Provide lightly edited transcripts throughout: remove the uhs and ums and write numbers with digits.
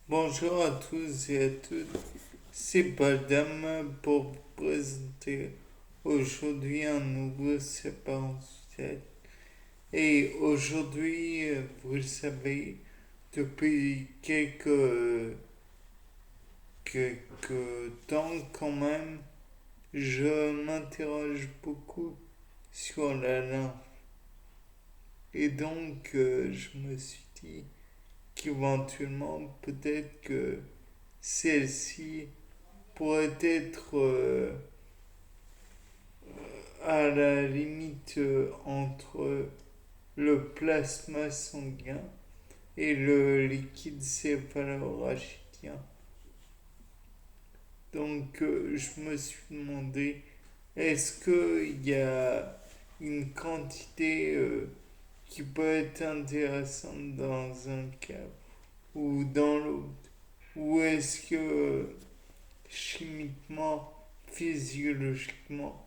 Bonjour à tous et à toutes, c'est Badam pour vous présenter aujourd'hui un nouveau séquentiel. Et aujourd'hui, vous le savez, depuis quelques temps quand même, je m'interroge beaucoup sur la lymphe. Et donc, je me suis dit qu'éventuellement, peut-être que celle-ci pourrait être à la limite entre le plasma sanguin et le liquide céphalorachidien. Donc je me suis demandé, est-ce qu'il y a une quantité qui peut être intéressante dans un cas ou dans l'autre? Ou est-ce que chimiquement, physiologiquement,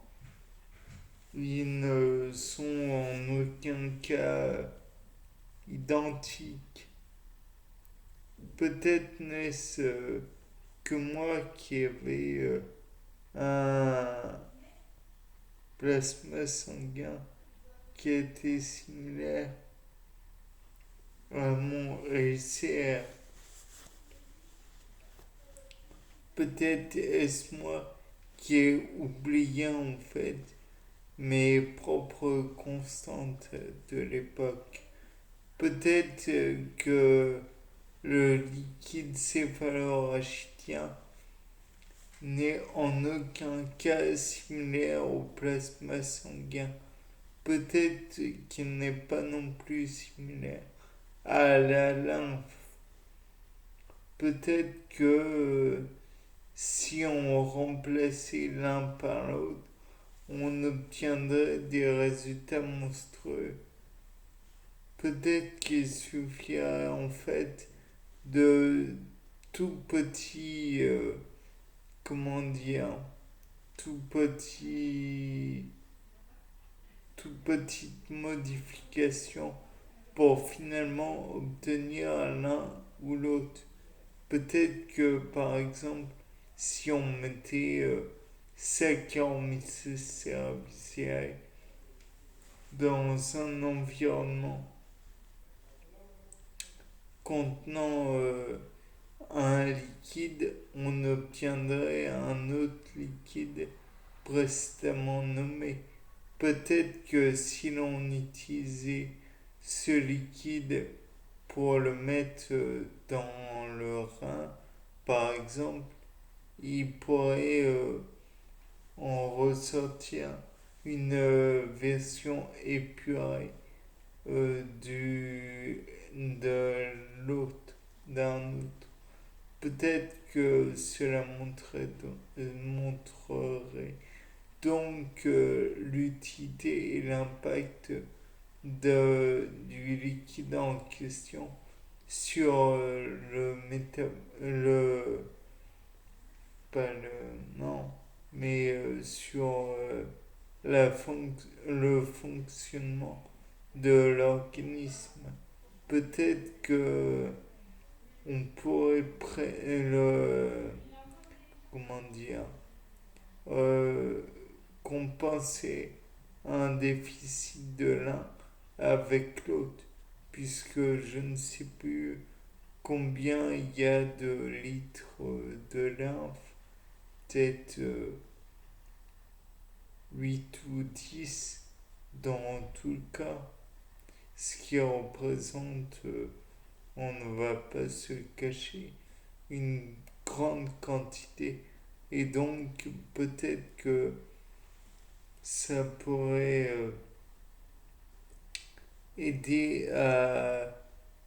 ils ne sont en aucun cas identiques? Peut-être n'est-ce que moi qui avais un plasma sanguin qui était similaire à mon LCR. Peut-être est-ce moi qui ai oublié en fait mes propres constantes de l'époque. Peut-être que le liquide céphalorachidien n'est en aucun cas similaire au plasma sanguin. Peut-être qu'il n'est pas non plus similaire à la lymphe. Peut-être que si on remplaçait l'un par l'autre, on obtiendrait des résultats monstrueux. Peut-être qu'il suffirait en fait de tout petit, comment dire, tout petit, toute petite modification pour finalement obtenir l'un ou l'autre. Peut-être que par exemple, si on mettait Saccharomyces cerevisiae dans un environnement contenant un liquide, on obtiendrait un autre liquide précédemment nommé. Peut-être que si l'on utilisait ce liquide pour le mettre dans le rein, par exemple, il pourrait en ressortir une version épurée de l'autre, d'un autre. Peut-être que cela montrerait donc l'utilité et l'impact du liquide en question sur le pas le non mais sur le fonctionnement de l'organisme. Peut-être que on pourrait le comment dire euh, compenser un déficit de l'un avec l'autre, puisque je ne sais plus combien il y a de litres de lymphe, peut-être 8 ou 10 dans tout le cas, ce qui représente, on ne va pas se le cacher, une grande quantité. Et donc peut-être que ça pourrait aider à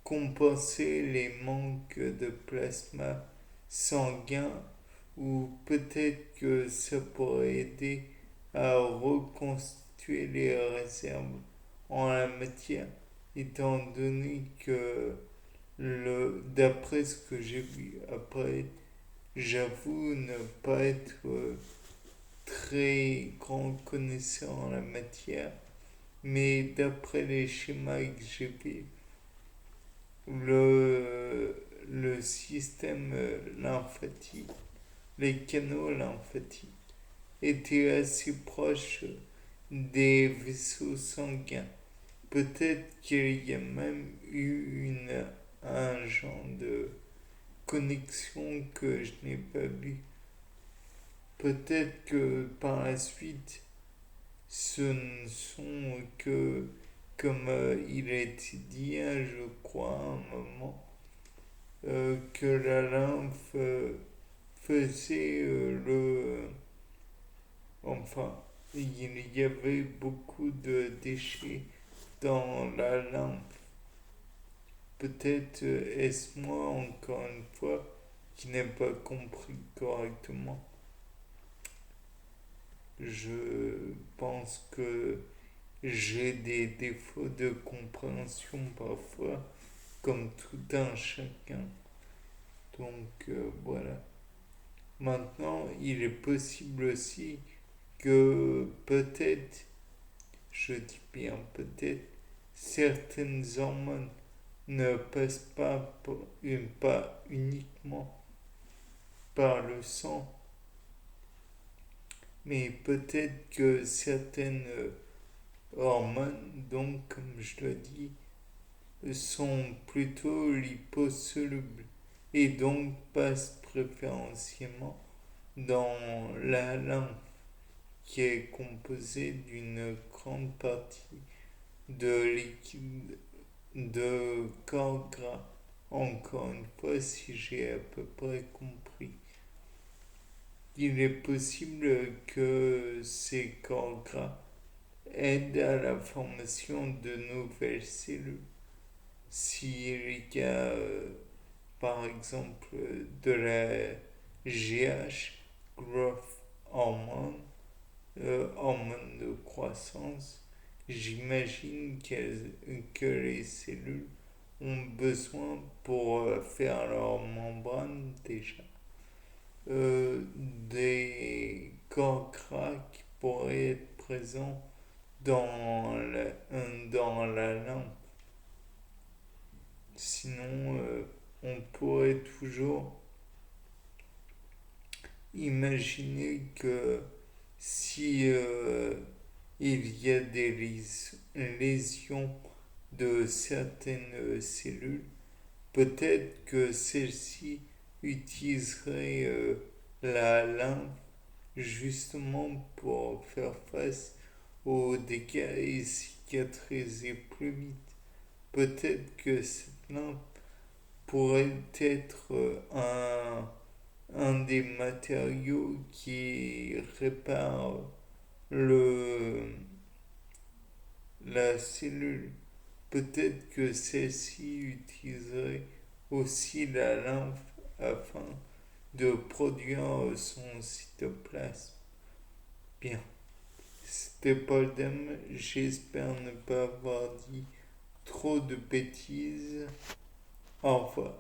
compenser les manques de plasma sanguin, ou peut-être que ça pourrait aider à reconstituer les réserves en la matière, étant donné que d'après ce que j'ai vu après, j'avoue ne pas être très grand connaisseur en la matière, mais d'après les schémas que j'ai vus, le système lymphatique, les canaux lymphatiques étaient assez proches des vaisseaux sanguins. Peut-être qu'il y a même eu un genre de connexion que je n'ai pas vu. Peut-être que par la suite, ce ne sont que, comme il a été dit, hein, je crois, à un moment, que la lymphe faisait enfin, il y avait beaucoup de déchets dans la lymphe. Peut-être est-ce moi, encore une fois, qui n'ai pas compris correctement. Je pense que j'ai des défauts de compréhension parfois, comme tout un chacun. Donc voilà. Maintenant, il est possible aussi que peut-être, je dis bien peut-être, certaines hormones ne passent pas uniquement par le sang, mais peut-être que certaines hormones, donc comme je le dis, sont plutôt liposolubles et donc passent préférentiellement dans la lymphe qui est composée d'une grande partie de liquide de corps gras. Encore une fois, si j'ai à peu près compris. Il est possible que ces corps gras aident à la formation de nouvelles cellules. S'il y a, par exemple, de la GH, Growth Hormone, hormone de croissance, j'imagine que les cellules ont besoin pour faire leur membrane déjà des corps gras qui pourraient être présents dans la lampe. Sinon, on pourrait toujours imaginer que si il y a des lésions de certaines cellules, peut-être que celles-ci utiliseraient la lymphe justement pour faire face aux dégâts et cicatriser plus vite. Peut-être que cette lymphe pourrait être un des matériaux qui répare le, la cellule. Peut-être que celle-ci utiliserait aussi la lymphe afin de produire son cytoplasme. Bien, c'était Paul Dem, j'espère ne pas avoir dit trop de bêtises. Au revoir.